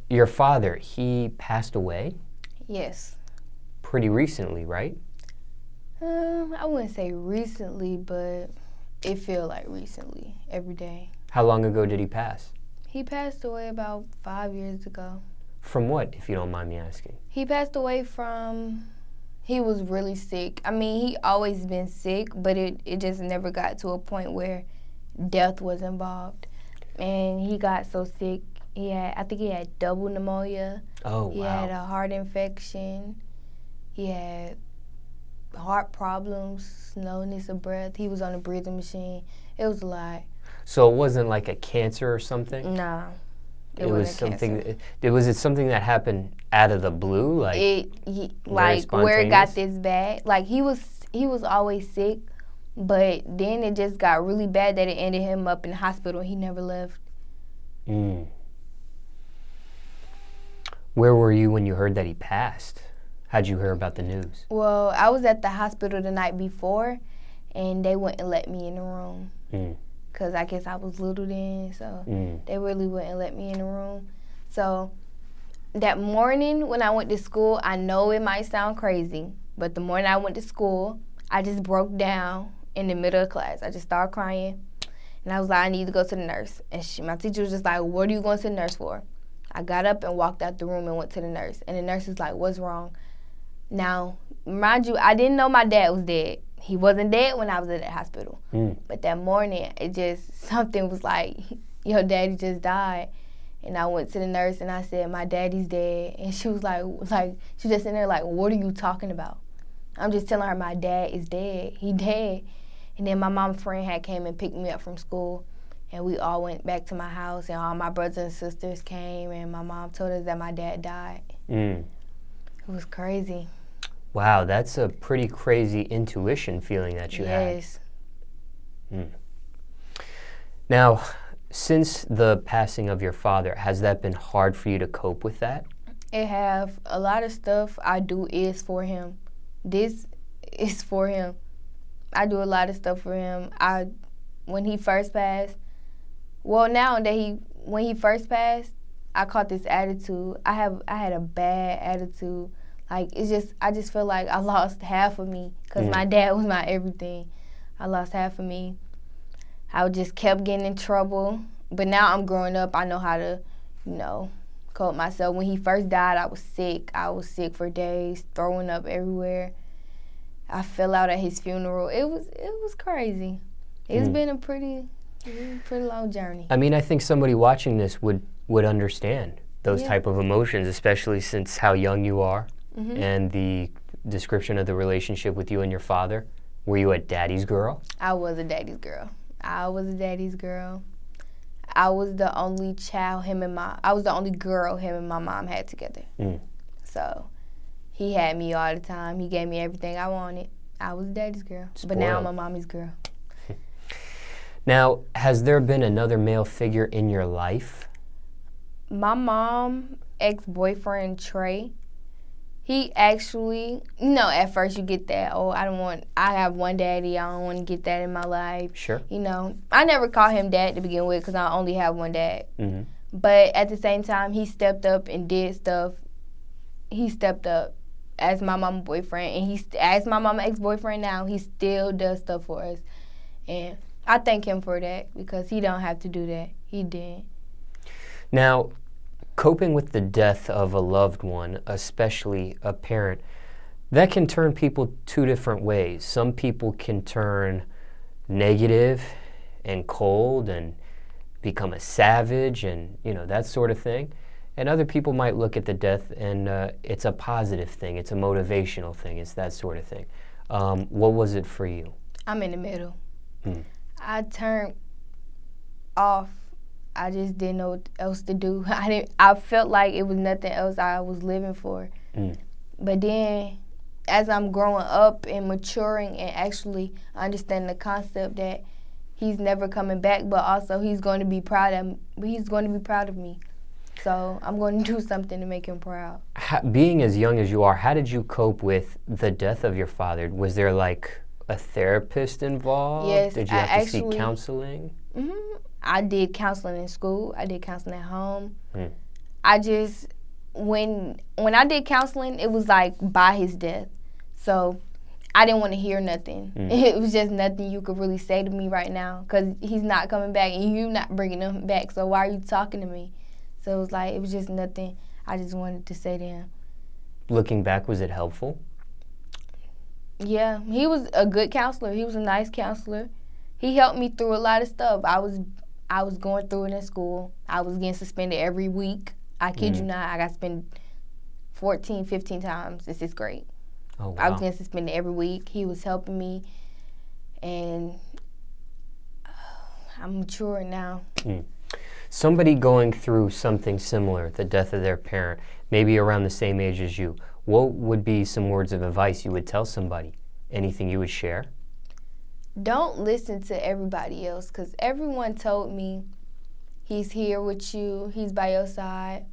your father, he passed away? Yes. Pretty recently, right? I wouldn't say recently, but it feel like recently, every day. How long ago did he pass? He passed away about 5 years ago. From what, if you don't mind me asking? He passed away from, he was really sick. I mean, he always been sick, but it just never got to a point where death was involved. And he got so sick, I think he had double pneumonia. Oh, He wow. had a heart infection. He had heart problems, slowness of breath. He was on a breathing machine. It was a lot. So it wasn't like a cancer or something? Nah, It was something. Was it something that happened out of the blue, like like where it got this bad? Like he was always sick, but then it just got really bad that it ended him up in the hospital. He never left. Mm. Where were you when you heard that he passed? How'd you hear about the news? Well, I was at the hospital the night before, and they wouldn't let me in the room. Because I guess I was little then, so they really wouldn't let me in the room. So that morning when I went to school, I know it might sound crazy, but the morning I went to school, I just broke down in the middle of class. I just started crying, and I was like, I need to go to the nurse. And my teacher was just like, what are you going to the nurse for? I got up and walked out the room and went to the nurse, and the nurse was like, what's wrong? Now, mind you, I didn't know my dad was dead. He wasn't dead when I was at the hospital. But that morning, something was like, your daddy just died. And I went to the nurse and I said, my daddy's dead. And she was like, she just sitting there like, what are you talking about? I'm just telling her my dad is dead. He dead. And then my mom's friend had came and picked me up from school. And we all went back to my house, and all my brothers and sisters came, and my mom told us that my dad died. It was crazy. Wow, that's a pretty crazy intuition feeling that you had. Yes. Now, since the passing of your father, has that been hard for you to cope with that? It have. A lot of stuff I do is for him. This is for him. I do a lot of stuff for him. When he first passed, when he first passed, I caught this attitude. I had a bad attitude. Like, I just feel like I lost half of me because my dad was my everything. I lost half of me. I just kept getting in trouble. But now I'm growing up. I know how to, cope myself. When he first died, I was sick. I was sick for days, throwing up everywhere. I fell out at his funeral. It was crazy. It's been a pretty long journey. I mean, I think somebody watching this would understand those type of emotions, especially since how young you are. And the description of the relationship with you and your father. Were you a daddy's girl? I was a daddy's girl. I was the only I was the only girl him and my mom had together. So he had me all the time. He gave me everything I wanted. I was a daddy's girl. Spoiled. But now I'm a mommy's girl. Now, has there been another male figure in your life? My mom, ex-boyfriend Trey, he actually, at first you get that, I have one daddy, I don't want to get that in my life. Sure. I never called him dad to begin with because I only have one dad. But at the same time, he stepped up and did stuff. He stepped up as my mama boyfriend, and as my mama ex-boyfriend now, he still does stuff for us. And I thank him for that because he don't have to do that. He didn't. Now, coping with the death of a loved one, especially a parent, that can turn people two different ways. Some people can turn negative and cold and become a savage and, that sort of thing. And other people might look at the death and it's a positive thing, it's a motivational thing, it's that sort of thing. What was it for you? I'm in the middle. I turned off. I just didn't know what else to do. I felt like it was nothing else I was living for. But then, as I'm growing up and maturing and actually understanding the concept that he's never coming back, but also he's going to be proud of me. So I'm going to do something to make him proud. Being as young as you are, how did you cope with the death of your father? Was there like a therapist involved? Yes. Did you have to seek counseling? I did counseling in school. I did counseling at home. I just, when I did counseling, it was like by his death. So I didn't want to hear nothing. It was just nothing you could really say to me right now because he's not coming back and you not bringing him back. So why are you talking to me? So it was just nothing I just wanted to say to him. Looking back, was it helpful? Yeah, he was a good counselor. He was a nice counselor. He helped me through a lot of stuff. I was going through it in school. I was getting suspended every week. I kid you not. I got suspended 14, 15 times in 6th grade. Oh, wow. I was getting suspended every week. He was helping me, and I'm mature now. Somebody going through something similar, the death of their parent, maybe around the same age as you, what would be some words of advice you would tell somebody? Anything you would share? Don't listen to everybody else, because everyone told me he's here with you, he's by your side,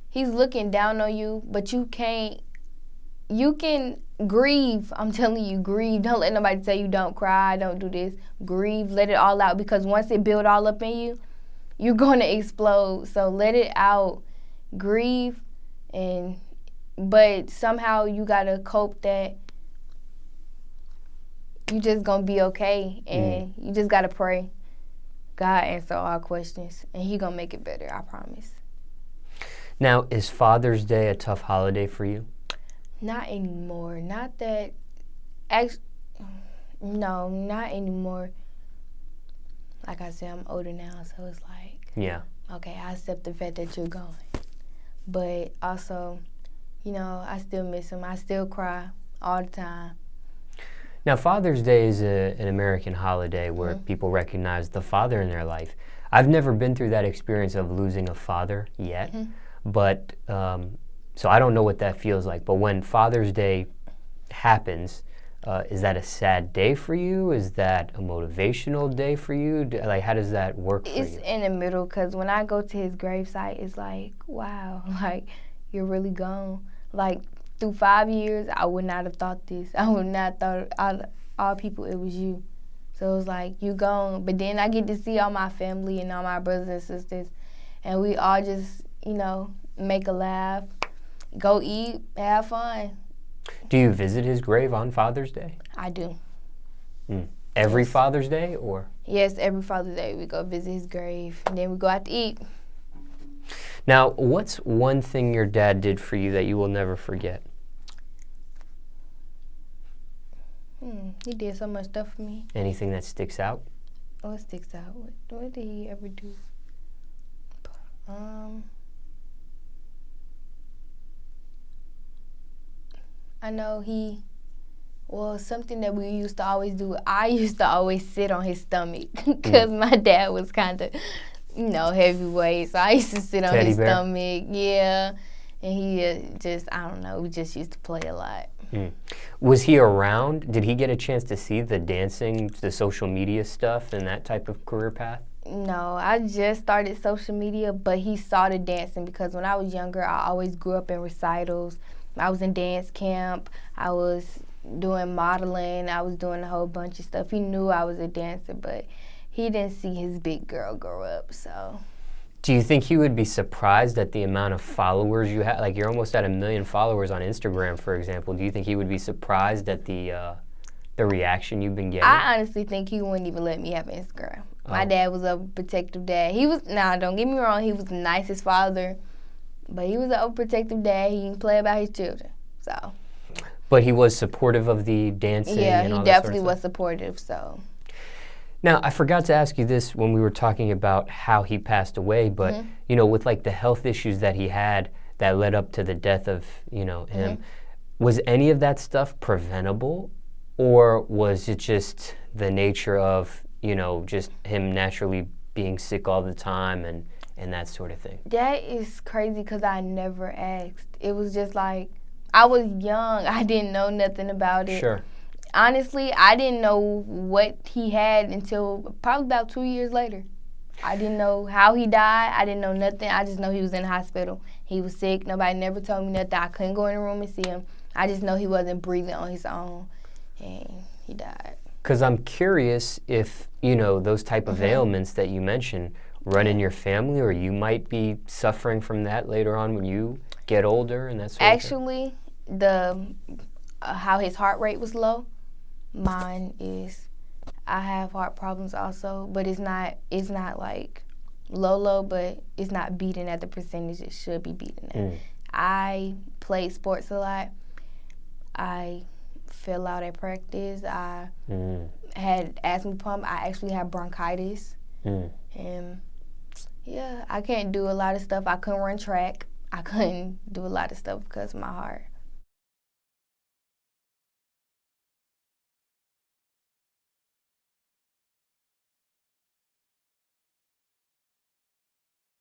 he's looking down on you, but you can grieve. I'm telling you, grieve. Don't let nobody tell you don't cry, don't do this. Grieve, let it all out, because once it builds all up in you, you're going to explode. So let it out, grieve, but somehow you got to cope that you just going to be okay, and you just got to pray. God answer all questions, and he going to make it better, I promise. Now, is Father's Day a tough holiday for you? Not anymore. Not that. No, not anymore. Like I said, I'm older now, so it's like, yeah, okay, I accept the fact that you're gone. But also, I still miss him. I still cry all the time. Now, Father's Day is an American holiday where people recognize the father in their life. I've never been through that experience of losing a father yet, but so I don't know what that feels like. But when Father's Day happens, is that a sad day for you? Is that a motivational day for you? Like, how does that work for you? It's in the middle, because when I go to his gravesite, it's like, wow, like, you're really gone. Like, through 5 years, I would not have thought this. I would not have thought all people, it was you. So it was like, you gone. But then I get to see all my family and all my brothers and sisters, and we all just, make a laugh, go eat, have fun. Do you visit his grave on Father's Day? I do. Every Father's Day, or? Yes, every Father's Day we go visit his grave, and then we go out to eat. Now, what's one thing your dad did for you that you will never forget? He did so much stuff for me. Anything that sticks out? What sticks out? What did he ever do? I know something that we used to always do, I used to always sit on his stomach, because my dad was kind of, heavyweight, so I used to sit on his stomach, yeah, and he just, I don't know, we just used to play a lot. Was he around? Did he get a chance to see the dancing, the social media stuff, and that type of career path? No, I just started social media, but he saw the dancing, because when I was younger, I always grew up in recitals. I was in dance camp, I was doing modeling, I was doing a whole bunch of stuff. He knew I was a dancer, but he didn't see his big girl grow up, so. Do you think he would be surprised at the amount of followers you have? Like, you're almost at 1 million followers on Instagram, for example. Do you think he would be surprised at the reaction you've been getting? I honestly think he wouldn't even let me have Instagram. My dad was a protective dad. Don't get me wrong, he was the nicest father, but he was an overprotective dad. He didn't play about his children, so. But he was supportive of the dancing and all that sort of stuff? Yeah, he definitely was supportive, so. Now, I forgot to ask you this when we were talking about how he passed away, but, with like the health issues that he had that led up to the death of, him, was any of that stuff preventable, or was it just the nature of, just him naturally being sick all the time and that sort of thing? That is crazy, because I never asked. It was just like, I was young. I didn't know nothing about it. Sure. Honestly, I didn't know what he had until probably about 2 years later. I didn't know how he died. I didn't know nothing. I just know he was in the hospital. He was sick. Nobody never told me nothing. I couldn't go in the room and see him. I just know he wasn't breathing on his own, and he died. Because I'm curious if, those type of ailments that you mentioned, run in your family, or you might be suffering from that later on when you get older and that sort of thing? Actually, the how his heart rate was low, mine is. I have heart problems also, but it's not like low, but it's not beating at the percentage it should be beating at. I played sports a lot. I fell out at practice. I had asthma pump. I actually had bronchitis. And yeah, I can't do a lot of stuff. I couldn't run track. I couldn't do a lot of stuff because of my heart.